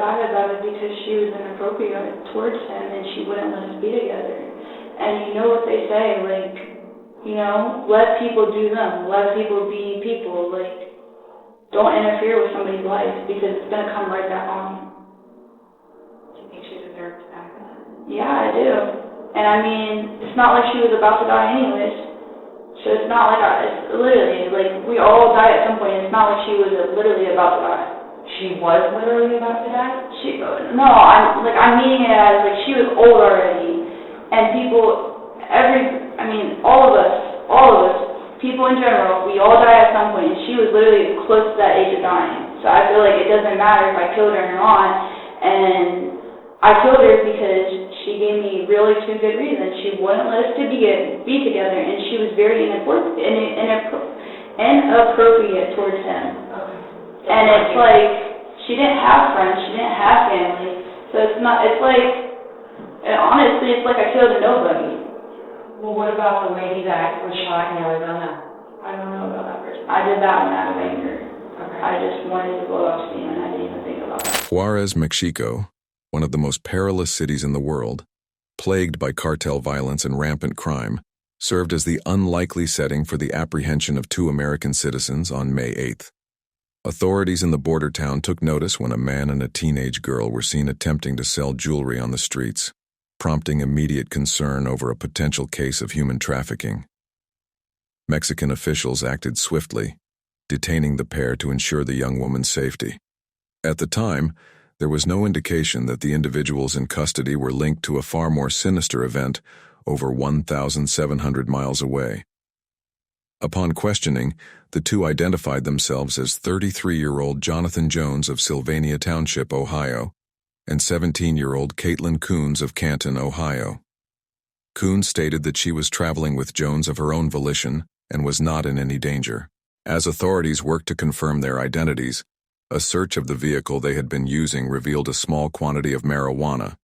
bad about it because she was inappropriate towards him and she wouldn't let us be together. And you know what they say, like, you know, let people do them, let people be people, like, don't interfere with somebody's life because it's going to come right back on you. Do you think she deserved to die for that? Yeah, I do. And I mean, it's not like she was about to die anyways. So it's not like, it's literally, like, we all die at some point. It's not like she was literally about to die. She was literally about to die? No, I'm meaning it as, like, she was old already. And people, all of us, people in general, we all die at some point, and she was literally close to that age of dying. So I feel like it doesn't matter if I killed her or not, and I killed her because she gave me really two good reasons. She wouldn't let us to be together, and she was very inappropriate towards him. Okay. And it's like, she didn't have friends, she didn't have family, so it's like, honestly, it's like I killed a nobody. Well, what about the lady that was shot in Arizona? I don't know about that person. I did that one out of anger. Okay. I just wanted to blow off steam and I didn't even think about that. Juarez, Mexico, one of the most perilous cities in the world, plagued by cartel violence and rampant crime, served as the unlikely setting for the apprehension of two American citizens on May 8th. Authorities in the border town took notice when a man and a teenage girl were seen attempting to sell jewelry on the streets, prompting immediate concern over a potential case of human trafficking. Mexican officials acted swiftly, detaining the pair to ensure the young woman's safety. At the time, there was no indication that the individuals in custody were linked to a far more sinister event over 1,700 miles away. Upon questioning, the two identified themselves as 33-year-old Jonathan Jones of Sylvania Township, Ohio, and 17-year-old Caitlyn Coons of Canton, Ohio. Coons stated that she was traveling with Jones of her own volition and was not in any danger. As authorities worked to confirm their identities, a search of the vehicle they had been using revealed a small quantity of marijuana,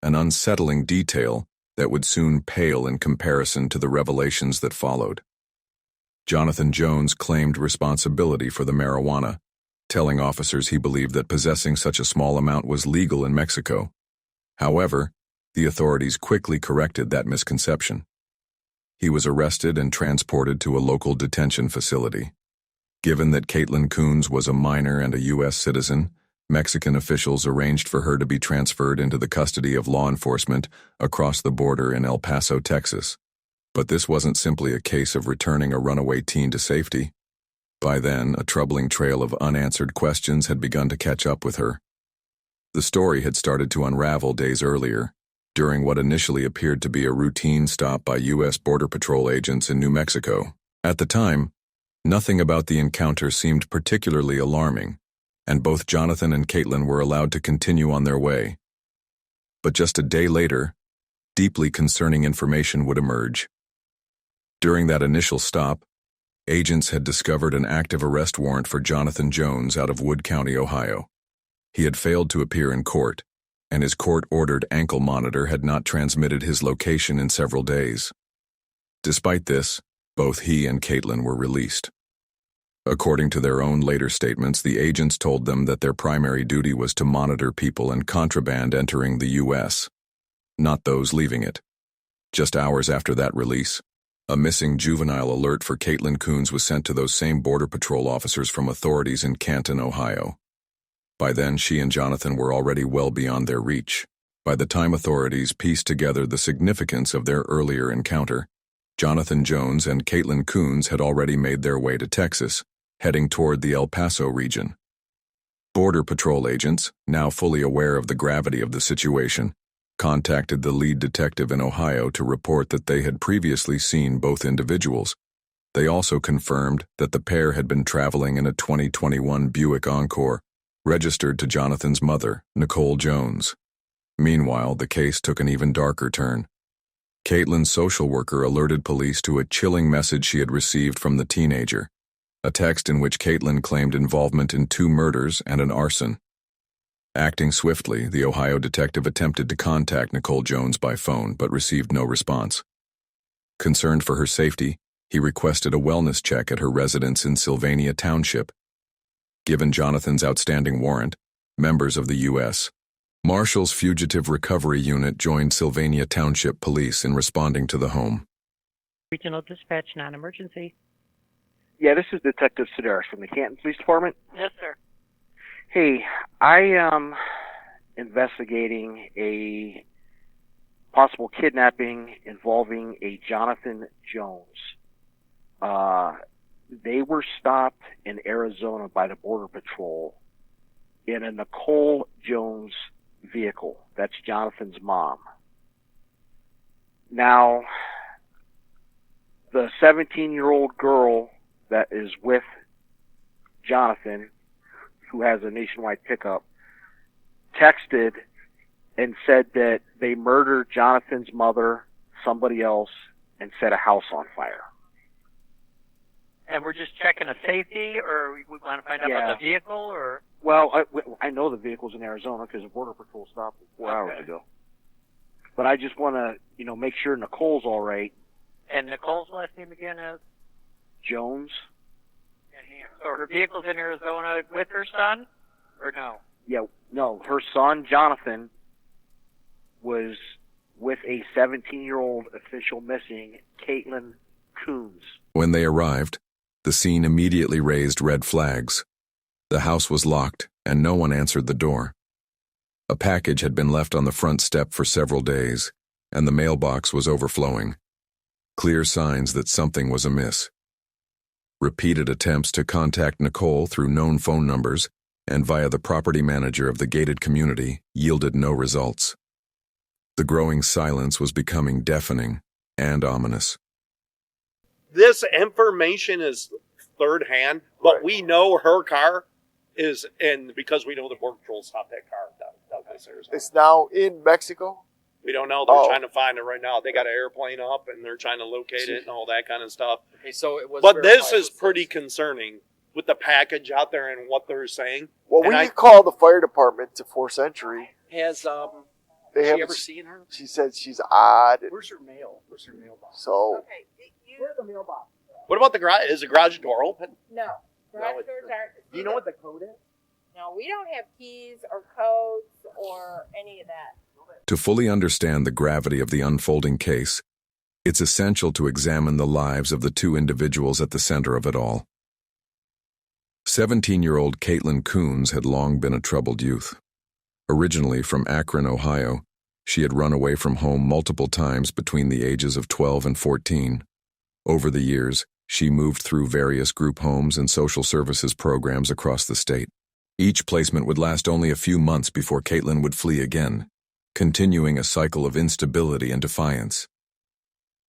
an unsettling detail that would soon pale in comparison to the revelations that followed. Jonathan Jones claimed responsibility for the marijuana, telling officers he believed that possessing such a small amount was legal in Mexico. However, the authorities quickly corrected that misconception. He was arrested and transported to a local detention facility. Given that Caitlyn Coons was a minor and a U.S. citizen, Mexican officials arranged for her to be transferred into the custody of law enforcement across the border in El Paso, Texas. But this wasn't simply a case of returning a runaway teen to safety. By then, a troubling trail of unanswered questions had begun to catch up with her. The story had started to unravel days earlier, during what initially appeared to be a routine stop by U.S. Border Patrol agents in New Mexico. At the time, nothing about the encounter seemed particularly alarming, and both Jonathan and Caitlyn were allowed to continue on their way. But just a day later, deeply concerning information would emerge. During that initial stop, agents had discovered an active arrest warrant for Jonathan Jones out of Wood County, Ohio. He had failed to appear in court, and his court-ordered ankle monitor had not transmitted his location in several days. Despite this, both he and Caitlyn were released. According to their own later statements, the agents told them that their primary duty was to monitor people and contraband entering the U.S., not those leaving it. Just hours after that release, a missing juvenile alert for Caitlyn Coons was sent to those same Border Patrol officers from authorities in Canton, Ohio. By then, she and Jonathan were already well beyond their reach. By the time authorities pieced together the significance of their earlier encounter, Jonathan Jones and Caitlyn Coons had already made their way to Texas, heading toward the El Paso region. Border Patrol agents, now fully aware of the gravity of the situation, contacted the lead detective in Ohio to report that they had previously seen both individuals. They also confirmed that the pair had been traveling in a 2021 Buick Encore, registered to Jonathan's mother, Nicole Jones. Meanwhile, the case took an even darker turn. Caitlyn's social worker alerted police to a chilling message she had received from the teenager, a text in which Caitlyn claimed involvement in 2 murders and an arson. Acting swiftly, the Ohio detective attempted to contact Nicole Jones by phone but received no response. Concerned for her safety, he requested a wellness check at her residence in Sylvania Township. Given Jonathan's outstanding warrant, members of the U.S. Marshall's Fugitive Recovery Unit joined Sylvania Township Police in responding to the home. Regional Dispatch, non-emergency. Yeah, this is Detective Sedaris from the Canton Police Department. Yes, sir. Hey, I am investigating a possible kidnapping involving a Jonathan Jones. They were stopped in Arizona by the Border Patrol in a Nicole Jones vehicle. That's Jonathan's mom. Now, the 17-year-old girl that is with Jonathan, who has a nationwide pickup, texted and said that they murdered Jonathan's mother, somebody else, and set a house on fire. And we're just checking a safety, or we want to find out about the vehicle, or? Well, I know the vehicle's in Arizona because the Border Patrol stopped it 4 hours ago. But I just want to, make sure Nicole's all right. And Nicole's last name again is? Jones. So her vehicle's in Arizona with her son, or no? Yeah, no. Her son, Jonathan, was with a 17-year-old official missing, Caitlyn Coons. When they arrived, the scene immediately raised red flags. The house was locked, and no one answered the door. A package had been left on the front step for several days, and the mailbox was overflowing. Clear signs that something was amiss. Repeated attempts to contact Nicole through known phone numbers and via the property manager of the gated community yielded no results. The growing silence was becoming deafening and ominous. This information is third hand, but we know her car is, and because we know the Border Patrol stopped that car down this Arizona. It's now in Mexico? We don't know. They're trying to find it right now. They got an airplane up, and they're trying to locate it and all that kind of stuff. Okay, so it was. But this is pretty concerning with the package out there and what they're saying. Well, we can call the fire department to 4th Century. Has she ever seen her? She said she's odd. Where's her mail? Where's her mailbox? So. Okay, where's the mailbox? What about the garage? Is the garage door open? No. Garage doors aren't. Do you know what the code is? No, we don't have keys or codes or any of that. To fully understand the gravity of the unfolding case, it's essential to examine the lives of the two individuals at the center of it all. 17-year-old Caitlyn Coons had long been a troubled youth. Originally from Akron, Ohio, she had run away from home multiple times between the ages of 12 and 14. Over the years, she moved through various group homes and social services programs across the state. Each placement would last only a few months before Caitlyn would flee again, continuing a cycle of instability and defiance.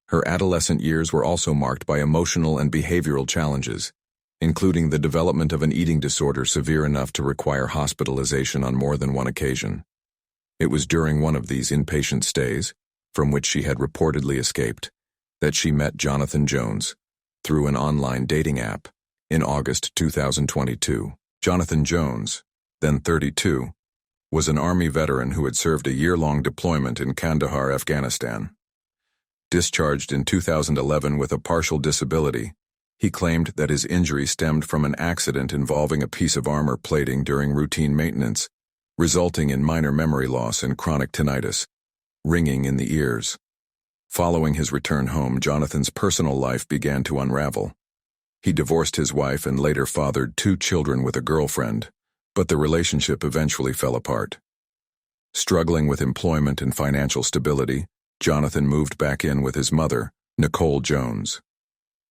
Her adolescent years were also marked by emotional and behavioral challenges, including the development of an eating disorder severe enough to require hospitalization on more than one occasion. It was during one of these inpatient stays, from which she had reportedly escaped, that she met Jonathan Jones through an online dating app in August 2022. Jonathan Jones, then 32, was an Army veteran who had served a year-long deployment in Kandahar, Afghanistan. Discharged in 2011 with a partial disability, he claimed that his injury stemmed from an accident involving a piece of armor plating during routine maintenance, resulting in minor memory loss and chronic tinnitus, ringing in the ears. Following his return home, Jonathan's personal life began to unravel. He divorced his wife and later fathered 2 children with a girlfriend, but the relationship eventually fell apart. Struggling with employment and financial stability, Jonathan moved back in with his mother, Nicole Jones.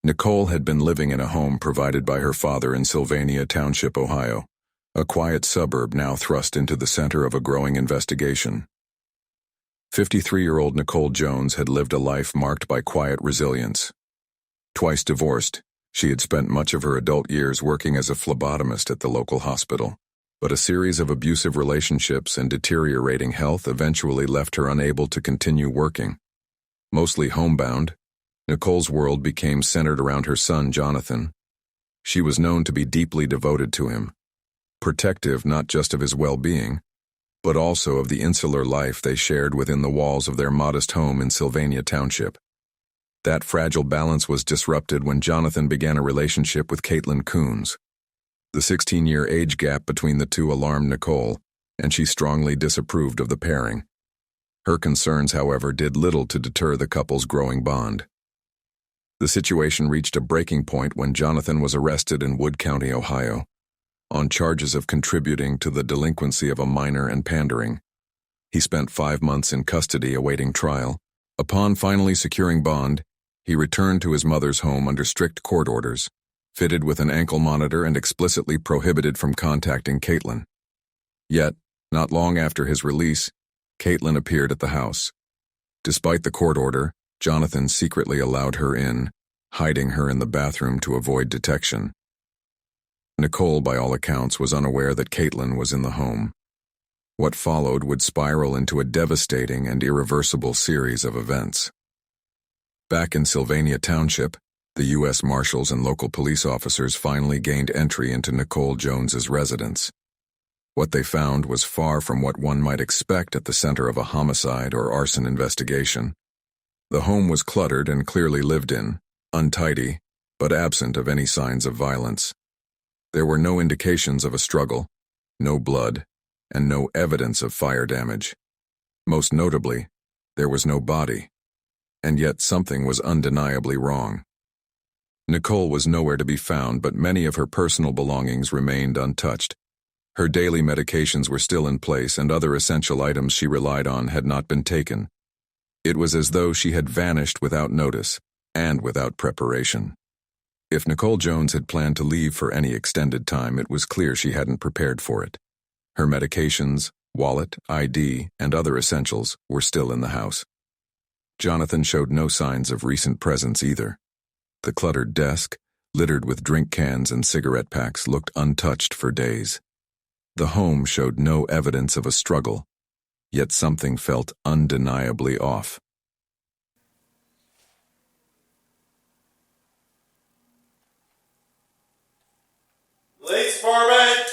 Nicole had been living in a home provided by her father in Sylvania Township, Ohio, a quiet suburb now thrust into the center of a growing investigation. 53-year-old Nicole Jones had lived a life marked by quiet resilience. Twice divorced, she had spent much of her adult years working as a phlebotomist at the local hospital, but a series of abusive relationships and deteriorating health eventually left her unable to continue working. Mostly homebound, Nicole's world became centered around her son, Jonathan. She was known to be deeply devoted to him, protective not just of his well-being, but also of the insular life they shared within the walls of their modest home in Sylvania Township. That fragile balance was disrupted when Jonathan began a relationship with Caitlyn Coons. The 16-year age gap between the two alarmed Nicole, and she strongly disapproved of the pairing. Her concerns, however, did little to deter the couple's growing bond. The situation reached a breaking point when Jonathan was arrested in Wood County, Ohio, on charges of contributing to the delinquency of a minor and pandering. He spent 5 months in custody awaiting trial. Upon finally securing bond, he returned to his mother's home under strict court orders, fitted with an ankle monitor and explicitly prohibited from contacting Caitlyn. Yet, not long after his release, Caitlyn appeared at the house. Despite the court order, Jonathan secretly allowed her in, hiding her in the bathroom to avoid detection. Nicole, by all accounts, was unaware that Caitlyn was in the home. What followed would spiral into a devastating and irreversible series of events. Back in Sylvania Township, the U.S. Marshals and local police officers finally gained entry into Nicole Jones's residence. What they found was far from what one might expect at the center of a homicide or arson investigation. The home was cluttered and clearly lived in, untidy, but absent of any signs of violence. There were no indications of a struggle, no blood, and no evidence of fire damage. Most notably, there was no body, and yet something was undeniably wrong. Nicole was nowhere to be found, but many of her personal belongings remained untouched. Her daily medications were still in place, and other essential items she relied on had not been taken. It was as though she had vanished without notice and without preparation. If Nicole Jones had planned to leave for any extended time, it was clear she hadn't prepared for it. Her medications, wallet, ID, and other essentials were still in the house. Jonathan showed no signs of recent presence either. The cluttered desk, littered with drink cans and cigarette packs, looked untouched for days. The home showed no evidence of a struggle, yet something felt undeniably off. Police Department!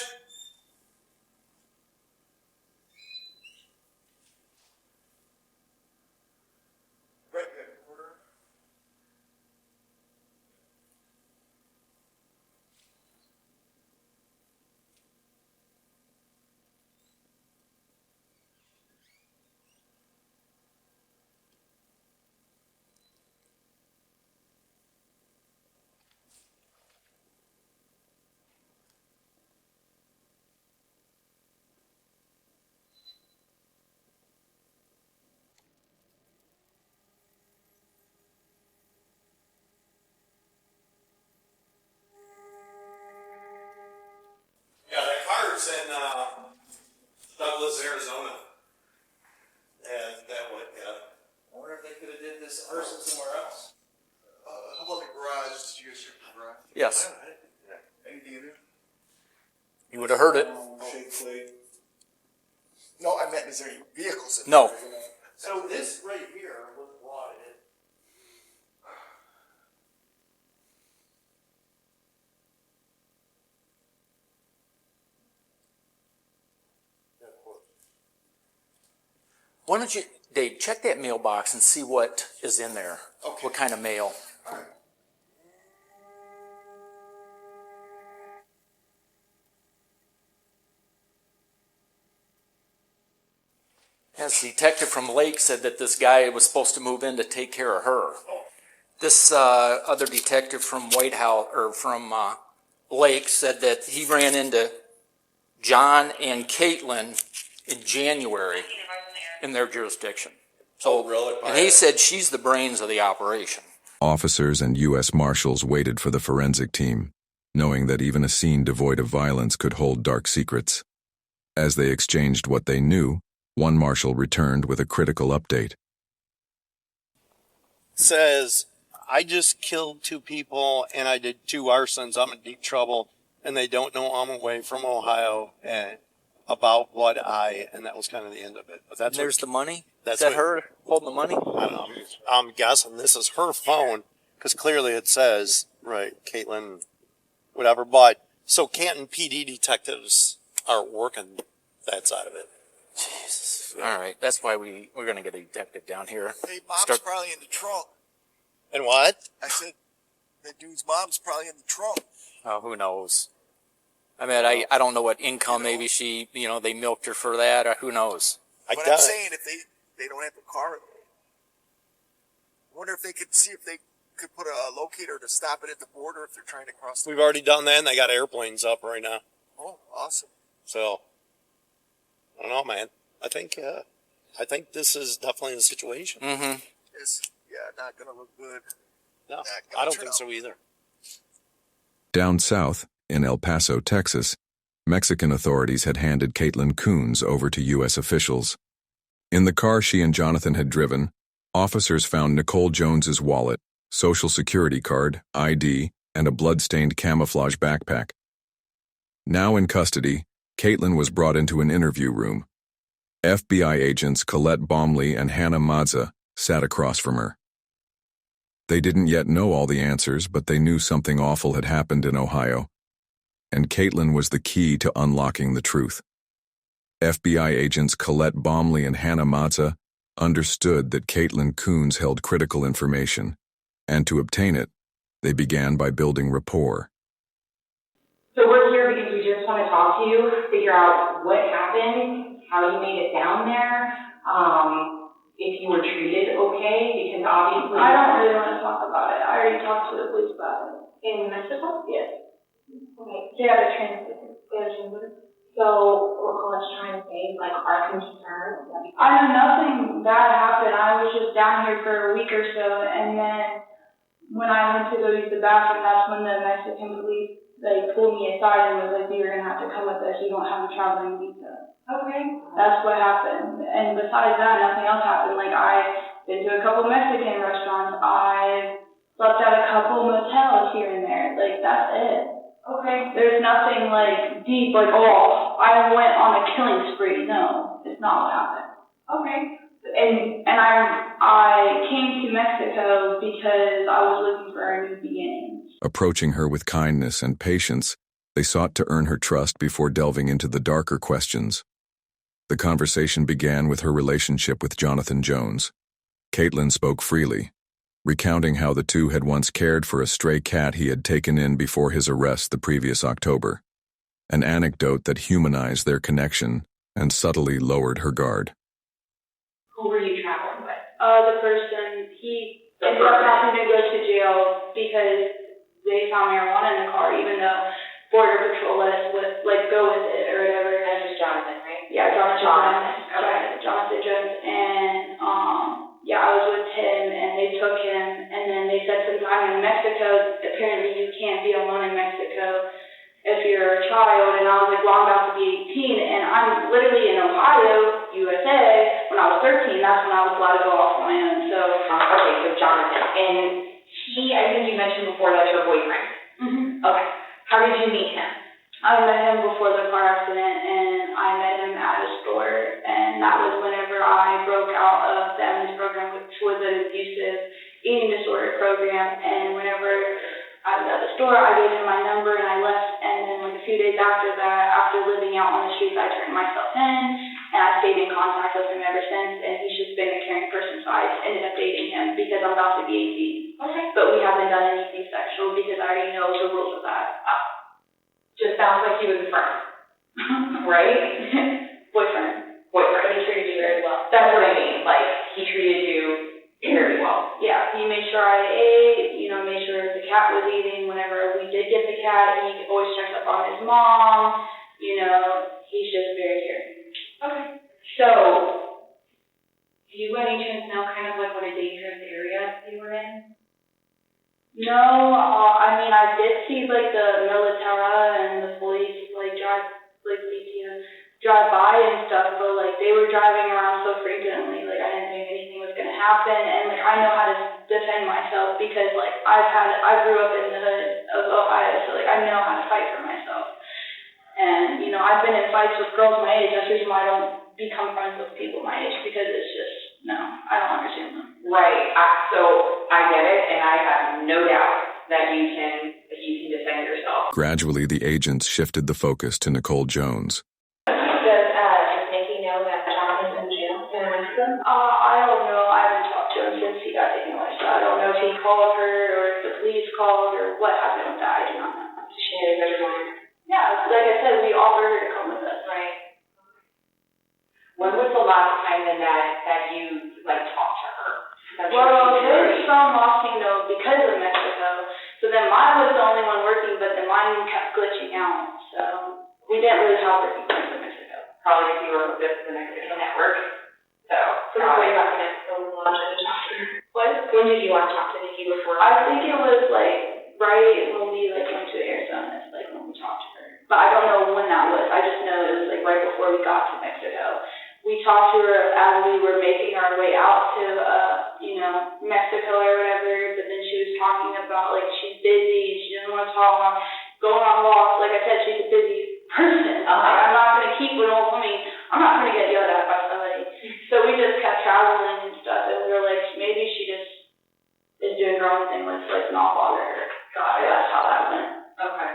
Yeah, that car's in Douglas, Arizona. And that one, yeah. I wonder if they could have did this arson somewhere else. How about the garage? Did you guys check the garage? Yes. Anything in there? You would have heard it. Shake plate. No, I meant, is there any vehicles in No. there? So this right here was brought in. Why don't you, Dave, check that mailbox and see what is in there. Okay. What kind of mail. All right. As the detective from Lake said that this guy was supposed to move in to take care of her. This other detective from White House, or from Lake, said that he ran into John and Caitlyn in January in their jurisdiction. So, really? and he said she's the brains of the operation. Officers and U.S. Marshals waited for the forensic team, knowing that even a scene devoid of violence could hold dark secrets. As they exchanged what they knew, one marshal returned with a critical update. Says, I just killed 2 people and I did 2 arsons. I'm in deep trouble. And they don't know I'm away from Ohio and about and that was kind of the end of it. But that's There's the money? That's Is that what- her holding the money? I don't know. I'm guessing this is her phone because clearly it says, right, Caitlyn, whatever. But so Canton PD detectives are working that side of it. Jesus. All right. That's why we're going to get a detective down here. Hey, mom's Start- probably in the trunk. And what? I said, that dude's mom's probably in the trunk. Oh, who knows? I mean, I don't know what income, maybe she, they milked her for that, or who knows. But I'm saying if they don't have a car, I wonder if they could see if they could put a locator to stop it at the border if they're trying to cross the We've already done that, and they got airplanes up right now. Oh, awesome. So, I don't know, man. I think this is definitely the situation. Mm-hmm. It's, not going to look good. No, I don't think so either. Down south, in El Paso, Texas, Mexican authorities had handed Caitlyn Coons over to U.S. officials. In the car she and Jonathan had driven, officers found Nicole Jones's wallet, social security card, ID, and a blood-stained camouflage backpack. Now in custody, Caitlyn was brought into an interview room. FBI agents Colette Baumley and Hannah Mazza sat across from her. They didn't yet know all the answers, but they knew something awful had happened in Ohio, and Caitlyn was the key to unlocking the truth. FBI agents Colette Baumley and Hannah Mazza understood that Caitlyn Coons held critical information, and to obtain it, they began by building rapport. So we're here because we just want to talk to you, figure out what happened, how you made it down there, if you were treated okay, because obviously... I don't really want to talk about it. I already talked to the police about it. In Mexico? Yes. Okay. They have a translator. So what Colette's trying to say, like, our concern? I know nothing bad happened. I was just down here for a week or so, and then when I went to go use the bathroom, that's when the Mexican police pulled me aside and was like, "You're gonna have to come with us. You don't have a traveling visa." Okay. That's what happened. And besides that, nothing else happened. Like, I've been to a couple Mexican restaurants. I slept at a couple motels here and there. Like, that's it. Okay. There's nothing, deep, I went on a killing spree. No, it's not what happened. Okay. And I came to Mexico because I was looking for a new beginning. Approaching her with kindness and patience, they sought to earn her trust before delving into the darker questions. The conversation began with her relationship with Jonathan Jones. Caitlyn spoke freely, recounting how the two had once cared for a stray cat he had taken in before his arrest the previous October, an anecdote that humanized their connection and subtly lowered her guard. Who were you traveling with? The person, he ended up having to go to jail because they found marijuana in the car, even though Border Patrol let us go with it or whatever. That was Jonathan, right? Yeah, Jonathan Jones. And, I was with him, and they took him, and then they said some time in Mexico, apparently you can't be alone in Mexico if you're a child, and I was like, well, I'm about to be 18, and I'm literally in Ohio, USA. When I was 13, that's when I was allowed to go off on my own, so. Okay, so Jonathan, and I think you mentioned before that's your boyfriend. Mm-hmm. Okay. How did you meet him? I met him before the car accident, and I met him at a store, and that was whenever I broke out of the MS program, which was an abusive eating disorder program, and whenever I was at the store, I gave him my number, and I left, and then a few days after that, after living out on the streets, I turned myself in, and I stayed in contact with him ever since, and he's just been a caring person, so I ended up dating him because I'm about to be 18. Okay. But we haven't done anything sexual because I already know the rules of that. Just sounds like he was a friend, right? Boyfriend. But he treated you very well. That's what I mean. He treated you very well. Yeah, he made sure I ate, made sure the cat was eating. Whenever we did get the cat, he always checks up on his mom. He's just very caring. Okay. So, do you by any chance know kind of what a dangerous area you were in? No, I did see the militara and the police drive by and stuff, but they were driving around so frequently, I didn't think anything was gonna happen, and I know how to defend myself because I grew up in the hood of Ohio, so I know how to fight for myself. And I've been in fights with girls my age. That's the reason why I don't become friends with people my age, because it's just I don't understand them. Right. So I get it, and I have no doubt that you can defend yourself. Gradually, the agents shifted the focus to Nicole Jones. Does Nikki know that Jonathan's in jail in Winston? I don't know. I haven't talked to him since he got taken away, so I don't know if he called her or if the police called or what happened with that. I do not know. She knows everyone. Yeah, like I said, we offered her to come with us. Right. When was the last time then that you like talked to her? Well, there was some losing though because of Mexico. So then mine was the only one working, but then mine kept glitching out. So we didn't really have her because of Mexico. Probably if you were with the Mexican network. So Probably. way back in Mexico, we launched to talk to her. What? When did you want to talk to Nikki before? I think it was like right when we like went to Arizona, like when we talked to her. But I don't know when that was. I just know it was like right before we got to Mexico. We talked to her as we were making our way out to, Mexico or whatever, but then she was talking about, like, she's busy, she doesn't want to talk on, going on walks. Like I said, she's a busy person. Like, I'm not going to keep an old woman. I'm not going to get yelled at by somebody. So we just kept traveling and stuff, and we were like, maybe she just is doing her own thing, let's, like, not bother her. Got it. So that's how that went. Okay.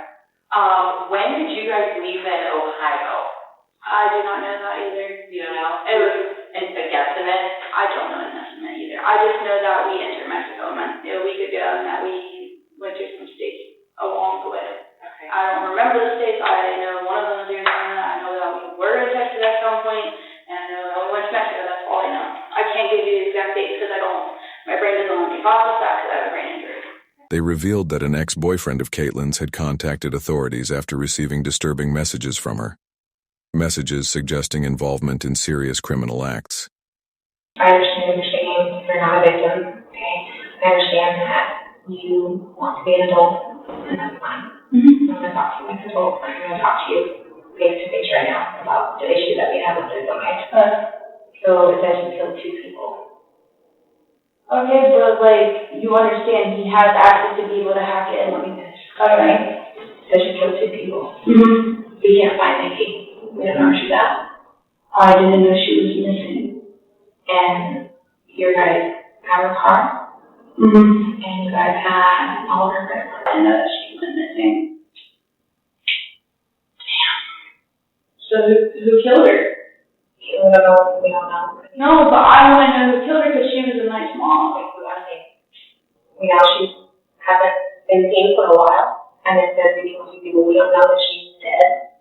When did you guys leave in Ohio? I do not know that either. You don't know? It was a guesstimate? I don't know an estimate either. I just know that we entered Mexico a week ago and that we went through some states along the way. Okay. I don't remember the states. I know one of them was Arizona. I know that we were in Texas at some point, and I know that we went to Mexico. That's all I know. I can't give you the exact dates because my brain doesn't let me process that because I have a brain injury. They revealed that an ex-boyfriend of Caitlyn's had contacted authorities after receiving disturbing messages from her. Messages suggesting involvement in serious criminal acts. I understand you're saying you're not a victim, okay? I understand that you want to be an adult, and that's fine. I'm going to talk to you like an adult. I'm going to talk to you face-to-face right now about the issue that we have with this, okay? So it says you killed 2 people. Okay, but like, you understand he has access to be able to hack it and let me finish. Alright? It says you killed 2 people. We can't find Nikki. We don't know where she's at. I didn't know she was missing. And you guys have her car. And you guys had all of her credit cards. I didn't know that she went missing. Damn. So who killed her? We don't know. No, but I want to know who killed her because she was a nice mom. Like, we want to say, we know she hasn't been seen for a while, and it says we don't know that she's dead.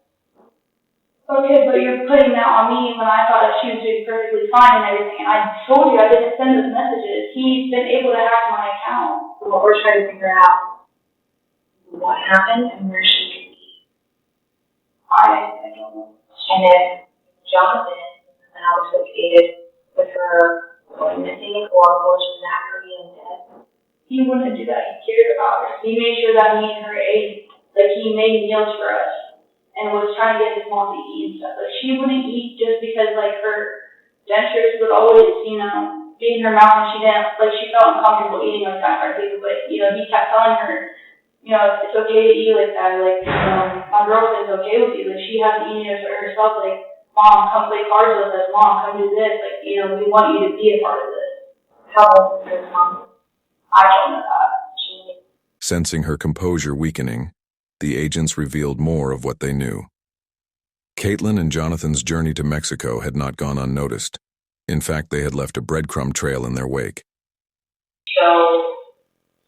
Okay, but you're putting that on me when I thought that she was doing perfectly fine and everything. And I told you I didn't send those messages. He's been able to hack my account. What we're trying to figure out what happened and where she could be. I don't know. And if Jonathan somehow associated with her going missing or was that her being dead. He wouldn't do that. He cared about her. He made sure that me and her ate. Like, he made meals for us and was trying to get his mom to eat and stuff. Like, she wouldn't eat just because, like, her dentures would always, be in her mouth and she didn't, like, she felt uncomfortable eating like that or people. But, he kept telling her, it's okay to eat like that. Like, my girlfriend's okay with you. Like, she hasn't eaten it for herself. Like, Mom, come play cards with us. Mom, come do this. Like, we want you to be a part of this. How old is his mom? I don't know that. Sensing her composure weakening, the agents revealed more of what they knew. Caitlyn and Jonathan's journey to Mexico had not gone unnoticed. In fact, they had left a breadcrumb trail in their wake. So,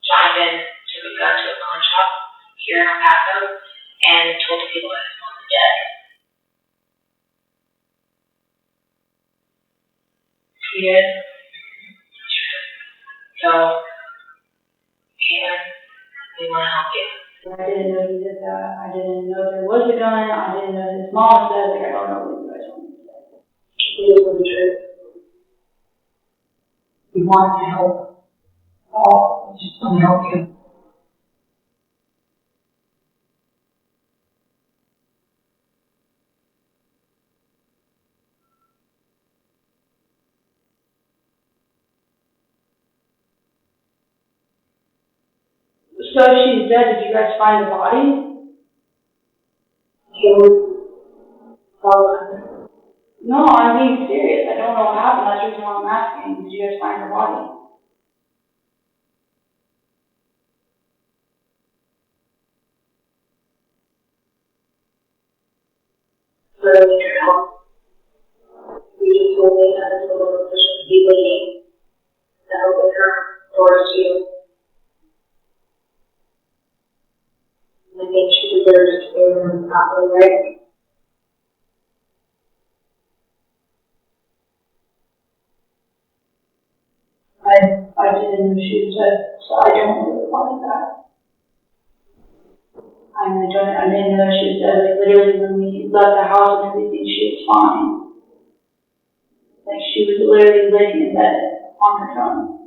Jonathan took a gun to a pawn shop here in El Paso and told people that his mom was dead. He did. So, Caitlyn, we want to help you. I didn't know he did that. I didn't know there was a gun. I didn't know his mom said. Like, I don't know what you guys want me to say. It is what the truth. We want to help. We just want to help you. So if she's dead, did you guys find the body? No, I'm being serious. I don't know what happened. That's the reason why I'm asking. Did you guys find her body? So we need your help. We just told me that it's a little official to be waiting. That open her doors to you. I think she deserves to not really right. I didn't know she was dead, so I don't really want that. I didn't know she was dead. Like, literally, when we left the house and everything, she was fine. Like, she was literally laying in bed on her phone.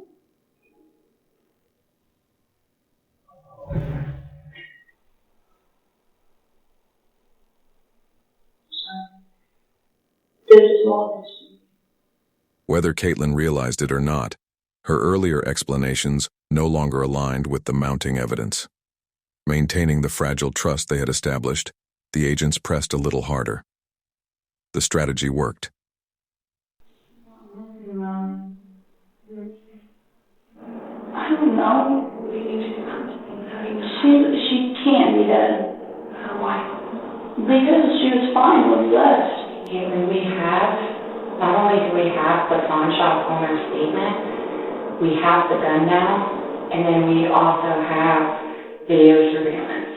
This is all this. Whether Caitlyn realized it or not, her earlier explanations no longer aligned with the mounting evidence. Maintaining the fragile trust they had established, the agents pressed a little harder. The strategy worked. I don't know. She can't be dead. Why? Because she was fine when we left. Caitlyn, we have, not only do we have the pawn shop owner's statement, we have the gun now, and then we also have video surveillance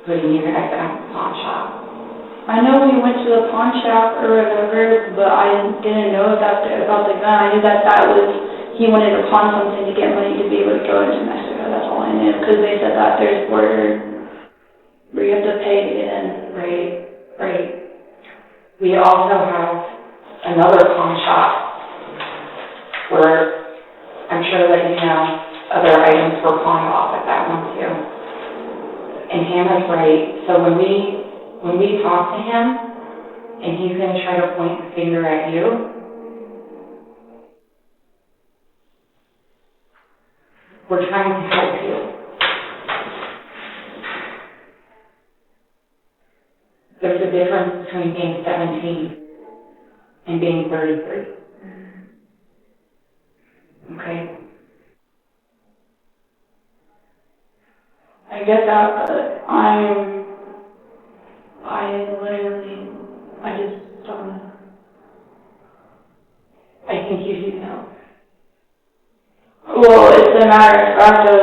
putting you guys at the pawn shop. I know we went to the pawn shop or whatever, but I didn't know about the gun. I knew that was, he wanted to pawn something to get money to be able to go into Mexico. That's all I knew, because they said that there's border where you have to pay to get in. Right. We also have another pawn shop where I'm sure that you know other items were pawned off at that one too. And Hannah's right. So when we talk to him and he's going to try to point the finger at you, we're trying to help you. There's a difference between being 17 and being 33. Okay? I get that, but I just don't know. I think you do know. Well, it's a matter of fact of,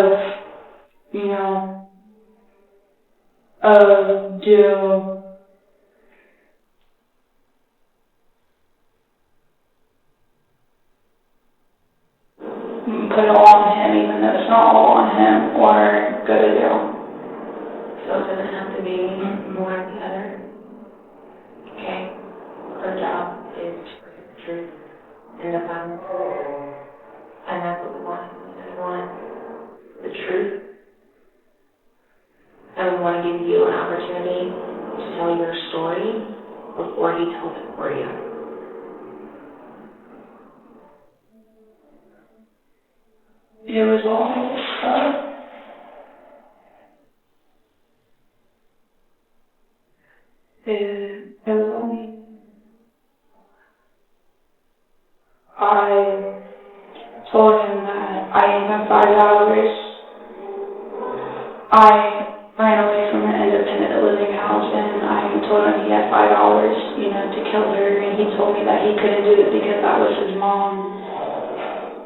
put it all on him, even though it's not all on him, or go to jail. So it doesn't have to be more than the other. Okay? Her job is to protect the truth and the violence. And that's what we want. We want the truth. And we want to give you an opportunity to tell your story before he tells it for you. It was all, it was only, I told him that I gave him $5. I ran away from an independent living house and I told him he had $5, to kill her, and he told me that he couldn't do it because that was his mom.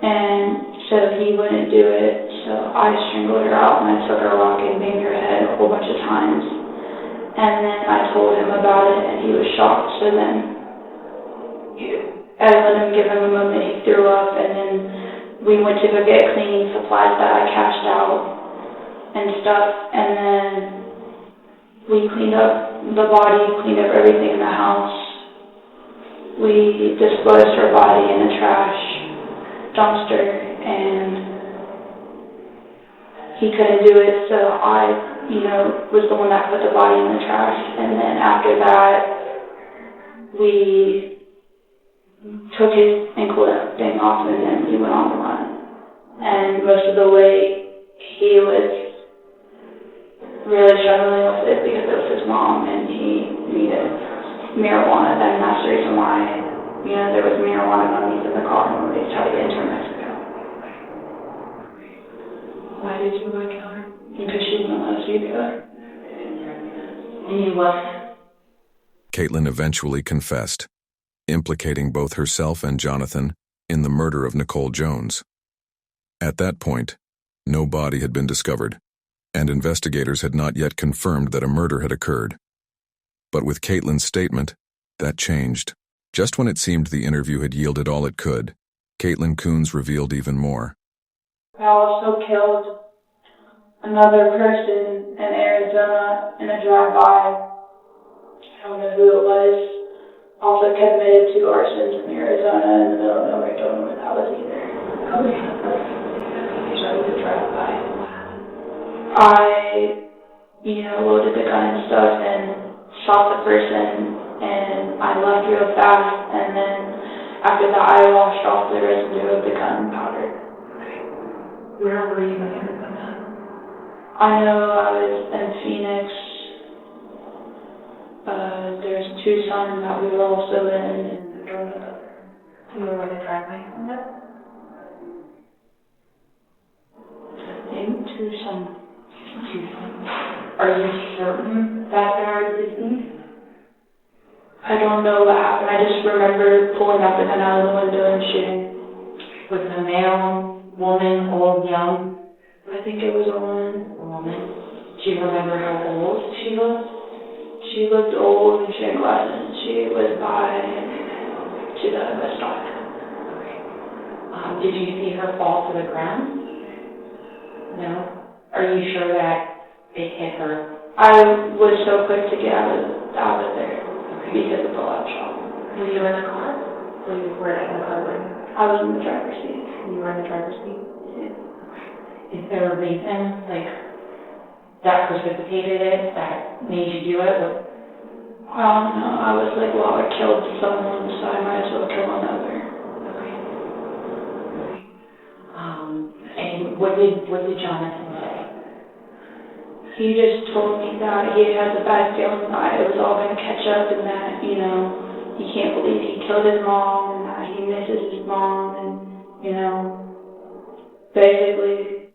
And so he wouldn't do it, so I strangled her out and I took her rock and banged her head a whole bunch of times. And then I told him about it and he was shocked, so then I let him give him a moment, he threw up, and then we went to go get cleaning supplies that I cashed out and stuff, and then we cleaned up the body, cleaned up everything in the house. We disposed her body in a trash dumpster, and he couldn't do it, so I, was the one that put the body in the trash. And then after that, we took his ankle thing off, and then we went on the run. And most of the way, he was really struggling with it because it was his mom, and he needed marijuana. And that's the reason why, there was marijuana gummies in the car when we tried to get into Mexico. Why did you want to kill her? Because she wouldn't let us be together. And you left. Caitlyn eventually confessed, implicating both herself and Jonathan in the murder of Nicole Jones. At that point, no body had been discovered, and investigators had not yet confirmed that a murder had occurred. But with Caitlyn's statement, that changed. Just when it seemed the interview had yielded all it could, Caitlyn Coons revealed even more. I also killed another person in Arizona in a drive-by. I don't know who it was. Also committed 2 arsons in Arizona in the middle of nowhere. Don't know what that was either. Okay. So it was a drive-by. I, loaded the gun and stuff and shot the person, and I left real fast, and then after that I washed off the residue of the gunpowder. Where were you when you were done? I know I was in Phoenix. There's Tucson that we were also in, and I don't know the other. You were in the driveway on that? In Tucson. Are you certain that there are distance? I don't know what happened. I just remember pulling out the gun out of the window and shooting. Was it a male, woman, old, young? I think it was a woman. A woman. Do you remember how old she was? She looked old and she had glasses. She was by to the bus stop. Okay. Did you see her fall to the ground? No? Are you sure that it hit her? I was so quick to get out of there because of the loud shot. Were you in the car? Or you were in the car? I was in the driver's seat. You were in the driver's seat? Yeah. Is there a reason, that precipitated it, that made you do it? I don't know. I was like, well, I killed someone, so I might as well kill another. Okay. And what did Jonathan say? He just told me that he has a bad feeling that it was all going to catch up and that, he can't believe he killed his mom and that he misses his mom and, basically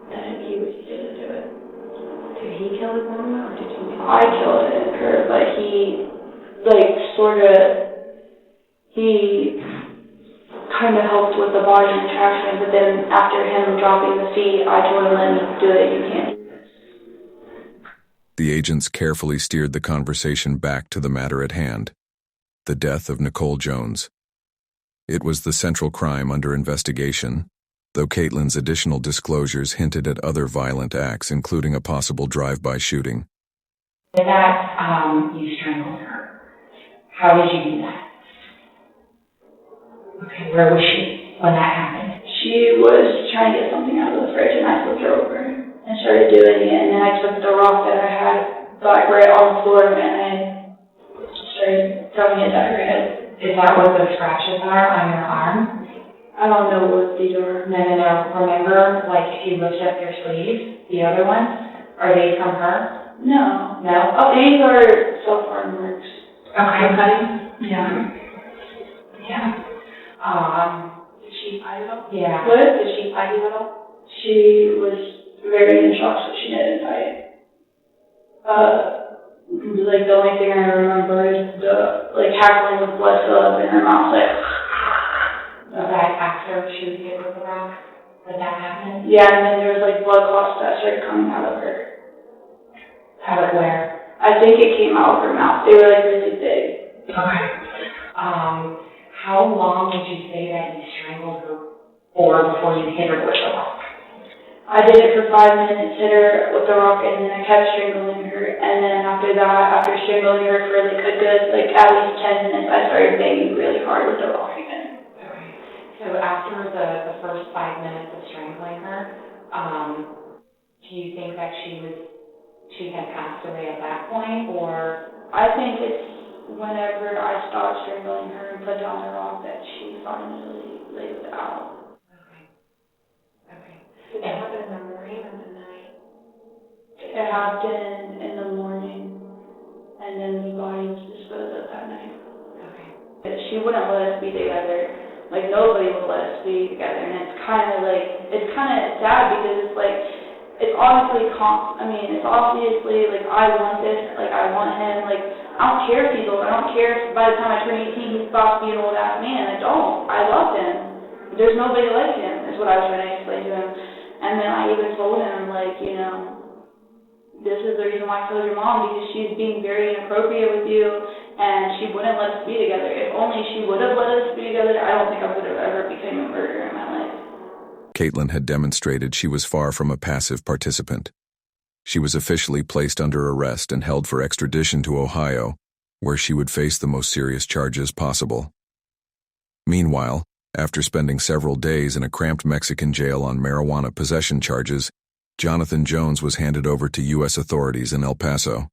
that he didn't do it. Did he kill his mom or did you? I killed her, but he kind of helped with the body retraction, but then after him dropping the feet, I told him, let me do it, you can't. The agents carefully steered the conversation back to the matter at hand, the death of Nicole Jones. It was the central crime under investigation, though Caitlyn's additional disclosures hinted at other violent acts, including a possible drive-by shooting. That you strangled her. How did you do that? Okay, where was she when that happened? She was trying to get something out of the fridge, and I flipped her over and started doing it, and then I took the rock that I had right on the floor, and I started throwing it at her head. Is that what the scratches are on your arm? I don't know what these are. No. Remember, if you lift up your sleeves, the other ones, are they from her? No. No? Oh, these are self-harm marks. Okay. Cutting? Yeah. Did she fight at all? Yeah. What? Did she fight you at all? She was very in shock, so she didn't fight. The only thing I remember is the hackling with blood still up in her mouth, Was that after she was hit with the rock? Did that happen? Yeah, and then there was blood clots that started coming out of her. Out of where? I think it came out of her mouth. They were really big. Okay. How long would you say that you strangled her for before you hit her with the rock? I did it for 5 minutes, hit her with the rock, and then I kept strangling her. And then after that, after strangling her for a good, at least 10 minutes, I started banging really hard with the rock again. Okay. So after the first 5 minutes of strangling her, do you think that she had passed away at that point, or? I think it's whenever I stopped strangling her and put down the rock that she finally laid out. Okay. Did it happen in the morning or the night? It happened in the morning, and then the body was disposed of that night. Okay. She wouldn't let us be together. Nobody would let us be together, and it's kind of sad because it's obviously, I want this, I want him, I don't care if he's old, I don't care if by the time I turn 18 he stops being an old ass man, I don't. I love him. There's nobody like him, is what I was trying to explain to him. And then I even told him, this is the reason why I killed your mom, because she's being very inappropriate with you, and she wouldn't let us be together. If only she would have let us be together, I don't think I would have ever become a murderer in my life. Caitlyn had demonstrated she was far from a passive participant. She was officially placed under arrest and held for extradition to Ohio, where she would face the most serious charges possible. Meanwhile, after spending several days in a cramped Mexican jail on marijuana possession charges, Jonathan Jones was handed over to U.S. authorities in El Paso.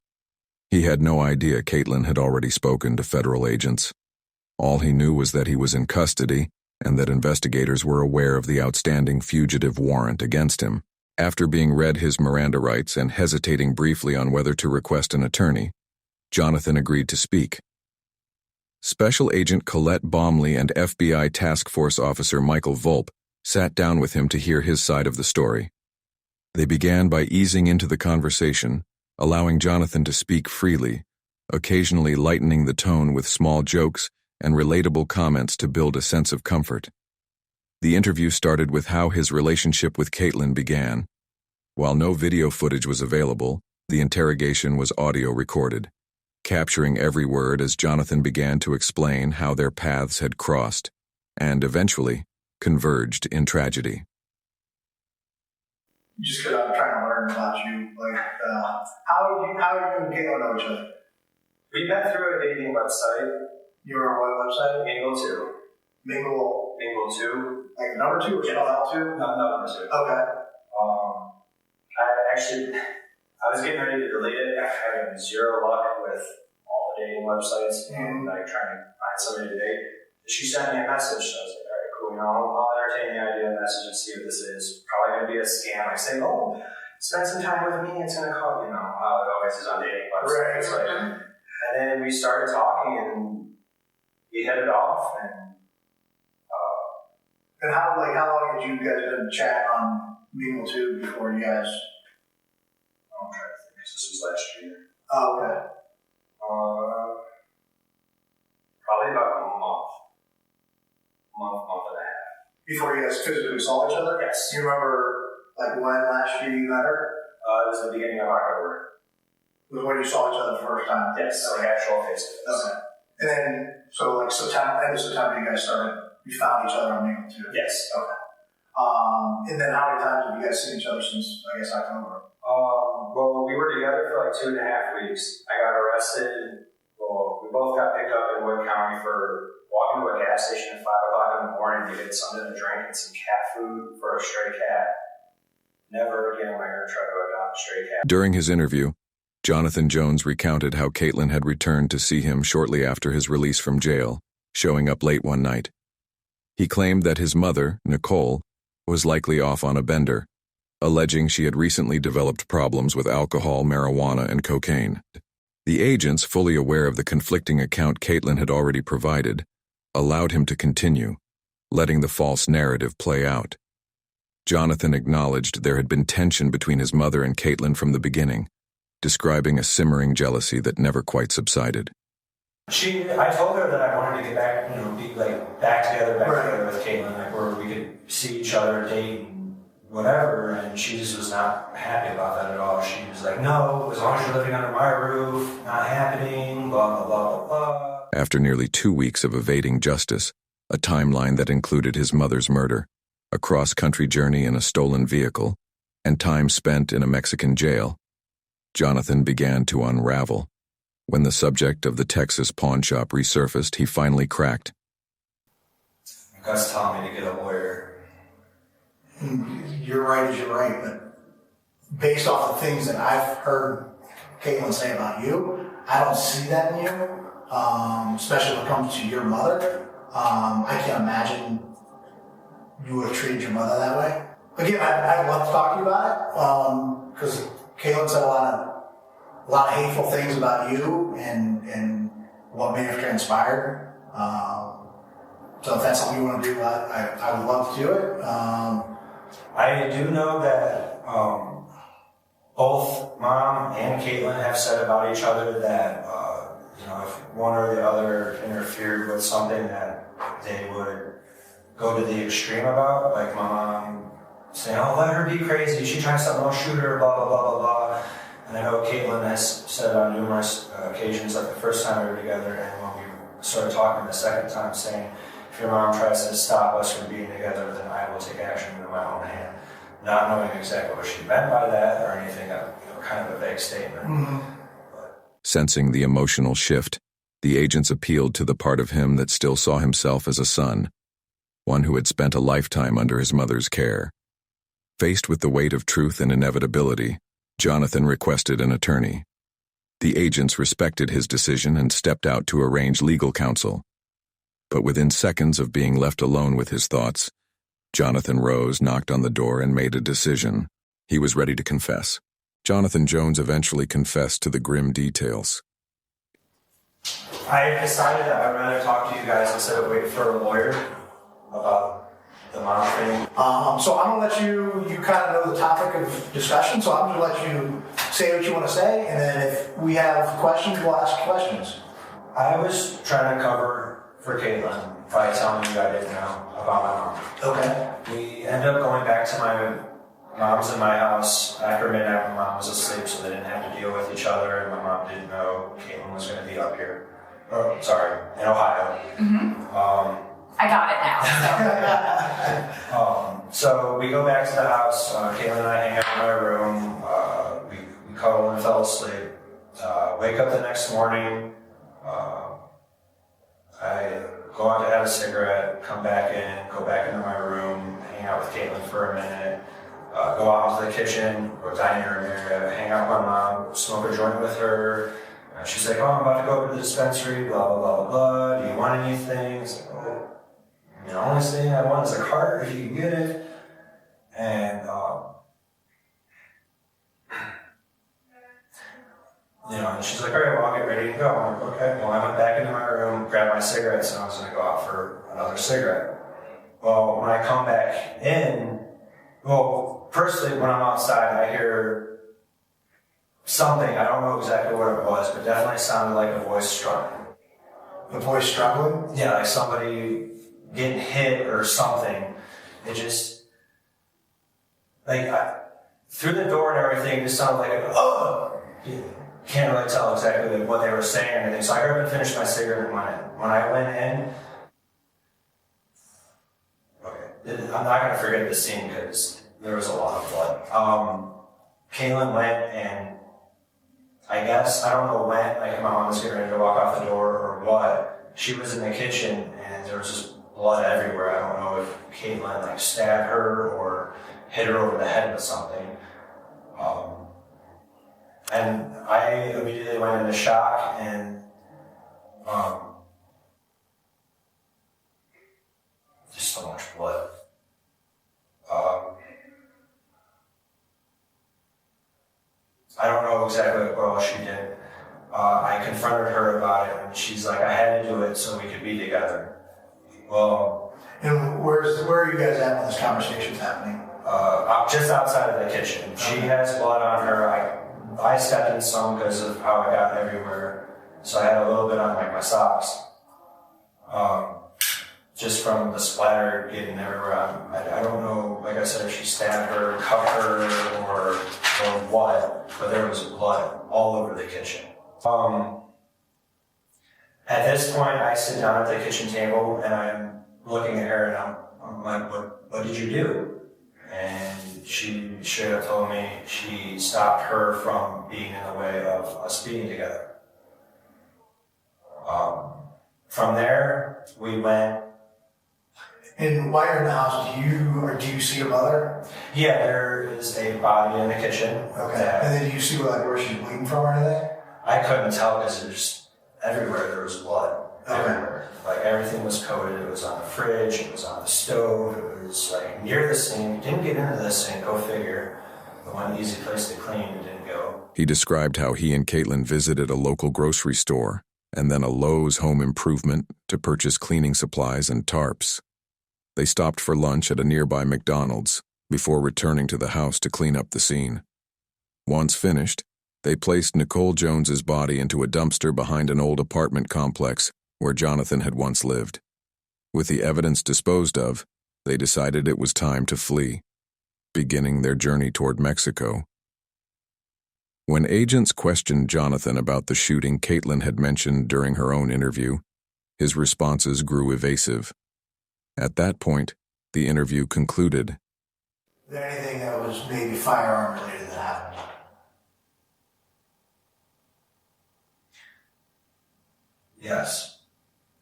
He had no idea Caitlyn had already spoken to federal agents. All he knew was that he was in custody and that investigators were aware of the outstanding fugitive warrant against him. After being read his Miranda rights and hesitating briefly on whether to request an attorney, Jonathan agreed to speak. Special Agent Colette Baumley and FBI Task Force Officer Michael Volpe sat down with him to hear his side of the story. They began by easing into the conversation, allowing Jonathan to speak freely, occasionally lightening the tone with small jokes and relatable comments to build a sense of comfort. The interview started with how his relationship with Caitlyn began. While no video footage was available, the interrogation was audio recorded, capturing every word as Jonathan began to explain how their paths had crossed and eventually converged in tragedy. Just because I'm trying to learn about you, like, how do you and Caitlyn know each other? We met through a dating website. You were on what website? Mingle 2. Mingle 2. Like number 2 or spelled out 2? No, number 2. Okay. I was getting ready to delete it after having zero luck with all the dating websites and like trying to find somebody to date. She sent me a message, so I was like, all right, cool, I'll entertain the idea of the message and see what this is. Probably going to be a scam. I say, oh, spend some time with me, it's going to call, how it always is on dating websites. Right. And then we started talking and we hit it off and how long had you guys been chatting on Mingle 2 before you guys? I'm trying to think, because this was last year. Oh, okay. Probably about a month and a half. Before you guys physically saw each other? Yes. Do you remember, like, when last year you met her? It was the beginning of October. Was when you saw each other the first time? Yes, like actual face-to-face. Okay. And then, so like end of September, you guys found each other on Mingle 2? Yes. Okay. And then how many times have you guys seen each other since, I guess, October? Well, we were together for like 2.5 weeks. I got arrested. Well, we both got picked up in Wood County for walking to a gas station at 5 o'clock in the morning to get something to drink and some cat food for a stray cat. Never again am I going to try to adopt a stray cat. During his interview, Jonathan Jones recounted how Caitlyn had returned to see him shortly after his release from jail, showing up late one night. He claimed that his mother, Nicole, was likely off on a bender, alleging she had recently developed problems with alcohol, marijuana, and cocaine. The agents, fully aware of the conflicting account Caitlyn had already provided, allowed him to continue, letting the false narrative play out. Jonathan acknowledged there had been tension between his mother and Caitlyn from the beginning, describing a simmering jealousy that never quite subsided. I told her that I wanted to get back, be back together with Caitlyn, like where we could see each other, date, and whatever, and she just was not happy about that at all. She was like, no, as long as you're living under my roof, not happening, blah, blah, blah, blah, blah. After nearly 2 weeks of evading justice, a timeline that included his mother's murder, a cross-country journey in a stolen vehicle, and time spent in a Mexican jail, Jonathan began to unravel. When the subject of the Texas pawn shop resurfaced, he finally cracked. Gus told me to get a lawyer. You're right, but based off the things that I've heard Caitlyn say about you, I don't see that in you, especially when it comes to your mother. I can't imagine you would have treated your mother that way. Again, I'd love to talk to you about it, because Caitlyn said a lot of hateful things about you and what may have transpired. So if that's something you want to do, I would love to do it. I do know that both Mom and Caitlyn have said about each other that if one or the other interfered with something that they would go to the extreme about. Like my mom saying, oh, let her be crazy, she tries something, I'll shoot her, blah, blah, blah, blah, blah. And And I know Caitlyn has said on numerous occasions, like the first time we were together and when we started talking the second time, saying, if your mom tries to stop us from being together, then I will take action into my own hand. Not knowing exactly what she meant by that or anything, kind of a vague statement. Mm-hmm. Sensing the emotional shift, the agents appealed to the part of him that still saw himself as a son, one who had spent a lifetime under his mother's care. Faced with the weight of truth and inevitability, Jonathan requested an attorney. The agents respected his decision and stepped out to arrange legal counsel. But within seconds of being left alone with his thoughts, Jonathan rose, knocked on the door, and made a decision. He was ready to confess. Jonathan Jones eventually confessed to the grim details. I decided that I'd rather talk to you guys instead of wait for a lawyer about the mom thing. So I'm going to let you kind of know the topic of discussion, so I'm going to let you say what you want to say, and then if we have questions, we'll ask questions. I was trying to cover for Caitlyn by telling you I didn't know about my mom. Okay. We ended up going back to my mom's in my house after midnight when mom was asleep, so they didn't have to deal with each other, and my mom didn't know Caitlyn was going to be up here. Oh, sorry, in Ohio. Mm-hmm. I got it now. So we go back to the house. Caitlyn and I hang out in my room. We cuddle and fell asleep. Wake up the next morning. I go out to have a cigarette, come back in, go back into my room, hang out with Caitlyn for a minute, go out to the kitchen or dining room area, hang out with my mom, smoke a joint with her. She's like, oh, I'm about to go over to the dispensary, blah, blah, blah, blah, blah. Do you want anything? It's like, oh, the only thing I want is a cart if you can get it. And, and she's like, all right, well, I'll get ready to go. I'm like, okay. Well, I went back into my room, grabbed my cigarettes, and I was going to go out for another cigarette. Well, when I come back in, firstly, when I'm outside, I hear something. I don't know exactly what it was, but definitely sounded like a voice struggling. A voice struggling? Yeah, like somebody getting hit or something. It just, through the door and everything, it just sounded like can't really tell exactly what they were saying or anything. So I heard and finished my cigarette and went in. When I went in, I'm not going to forget the scene because there was a lot of blood. Caitlyn went and I guess, I don't know when, my mom was getting ready to walk off the door or what. She was in the kitchen and there was just blood everywhere. I don't know if Caitlyn stabbed her or hit her over the head with something. And I immediately went into shock and just so much blood. I don't know exactly what all she did. I confronted her about it, and she's like, I had to do it so we could be together. Well... And where are you guys at when this conversation's happening? Just outside of the kitchen. She has blood on her. I stepped in some because of how I got everywhere. So I had a little bit on my socks. Just from the splatter getting everywhere. I don't know, like I said, if she stabbed her, cut her, or what, but there was blood all over the kitchen. At this point, I sit down at the kitchen table and I'm looking at her and I'm like, what did you do? And she straight up told me she stopped her from being in the way of us being together. From there, we went. And while you're in the house, do you see your mother? Yeah, there is a body in the kitchen. Okay. And then do you see where she's bleeding from or anything? I couldn't tell because there's everywhere there was blood. Okay. Everywhere. Everything was coated. It was on the fridge. It was on the stove. It was near the sink. Didn't get into the sink. Go figure. The one easy place to clean, it didn't go. He described how he and Caitlyn visited a local grocery store and then a Lowe's home improvement to purchase cleaning supplies and tarps. They stopped for lunch at a nearby McDonald's before returning to the house to clean up the scene. Once finished, they placed Nicole Jones's body into a dumpster behind an old apartment complex where Jonathan had once lived. With the evidence disposed of, they decided it was time to flee, beginning their journey toward Mexico. When agents questioned Jonathan about the shooting Caitlyn had mentioned during her own interview, his responses grew evasive. At that point, the interview concluded. Is there anything that was maybe firearm related that happened? Yes.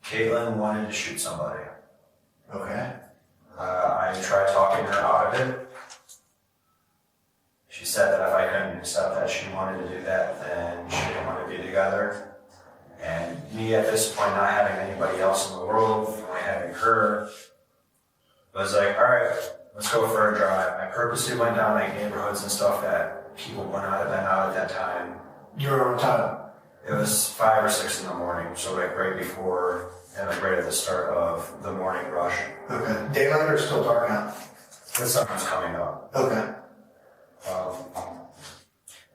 Caitlyn wanted to shoot somebody. Okay. I tried talking her out of it. She said that if I couldn't accept that she wanted to do that, then she didn't want to be together. And me at this point, not having anybody else in the world, only having her, was like, all right, let's go for a drive. I purposely went down like neighborhoods and stuff that people would not have been out at that time. You were on time? It was 5 or 6 in the morning, so like right before and like right at the start of the morning rush. Okay. Daylight or still dark out? The sun was coming up. Okay.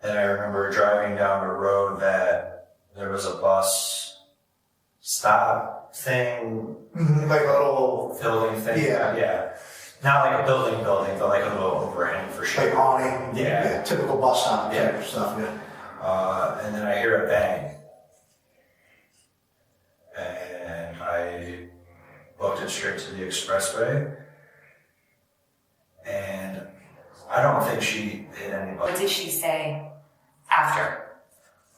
And I remember driving down a road that there was a bus stop thing. Like a little building thing. Yeah. Not like a building, but like a little overhang for sure. Like awning. Yeah. Typical bus stop type stuff, and then I hear a bang. And I booked it straight to the expressway. And I don't think she hit anybody. What did she say after?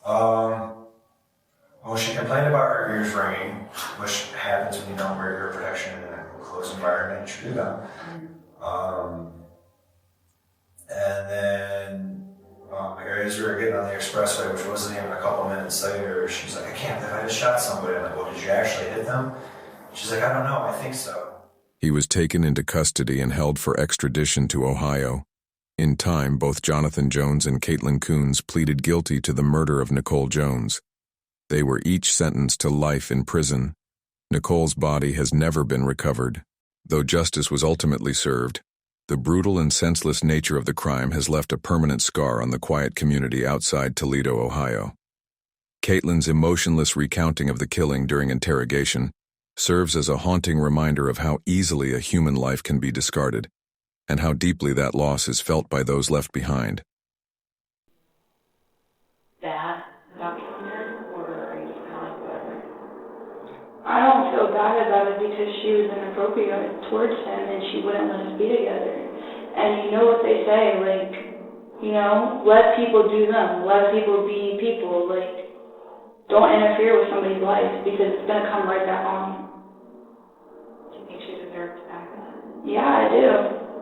Well, she complained about her ears ringing, which happens when you don't wear ear protection in a closed environment. You should do that. And then, as we were getting on the expressway, which wasn't even a couple minutes later, she's like, I can't believe I just shot somebody. I'm like, well, did you actually hit them? She's like, I don't know, I think so. He was taken into custody and held for extradition to Ohio. In time, both Jonathan Jones and Caitlyn Coons pleaded guilty to the murder of Nicole Jones. They were each sentenced to life in prison. Nicole's body has never been recovered. Though justice was ultimately served, the brutal and senseless nature of the crime has left a permanent scar on the quiet community outside Toledo, Ohio. Caitlyn's emotionless recounting of the killing during interrogation serves as a haunting reminder of how easily a human life can be discarded, and how deeply that loss is felt by those left behind. Bad about killing her, or are you just kind of like whatever? I don't feel bad about it because she was inappropriate towards him and she wouldn't let us be together. And you know what they say, like, you know, let people do them, let people be people, like, don't interfere with somebody's life because it's going to come right back on you. Do you think she deserved that? Yeah, I do.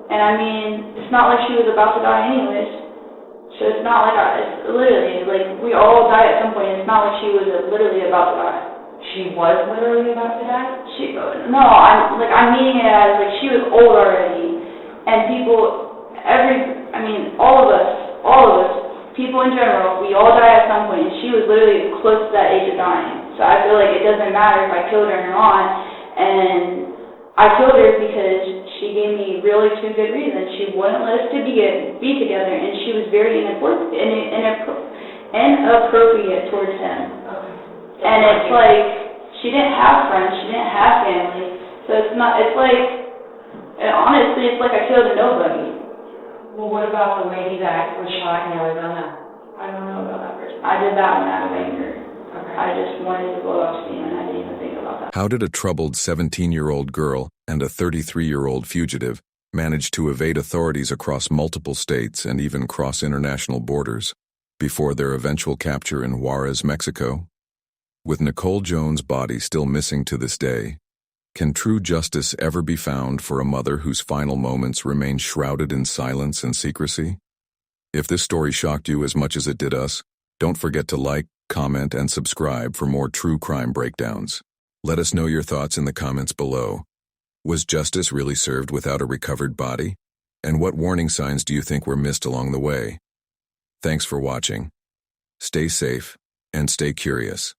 And I mean, it's not like she was about to die anyways. So it's not like, it's literally, like, we all die at some point. It's not like she was literally about to die. She was literally about to die? I'm meaning it as, like, she was old already. And people, all of us, people in general, we all die at some point. And she was literally close to that age of dying. So I feel like it doesn't matter if I killed her or not. And I killed her because she gave me really two good reasons. She wouldn't let us to be together, and she was very inappropriate towards him. Okay. And it's like, she didn't have friends, she didn't have family, so it's like, honestly, it's like I killed a nobody. Well, what about the lady that was shot in Arizona? I don't know about that person. I did that one out of anger. Okay. I just wanted to blow off steam, and I didn't even think about that. How did a troubled 17-year-old girl and a 33-year-old fugitive manage to evade authorities across multiple states and even cross international borders before their eventual capture in Juarez, Mexico? With Nicole Jones' body still missing to this day, can true justice ever be found for a mother whose final moments remain shrouded in silence and secrecy? If this story shocked you as much as it did us, don't forget to like, comment, and subscribe for more true crime breakdowns. Let us know your thoughts in the comments below. Was justice really served without a recovered body? And what warning signs do you think were missed along the way? Thanks for watching. Stay safe and stay curious.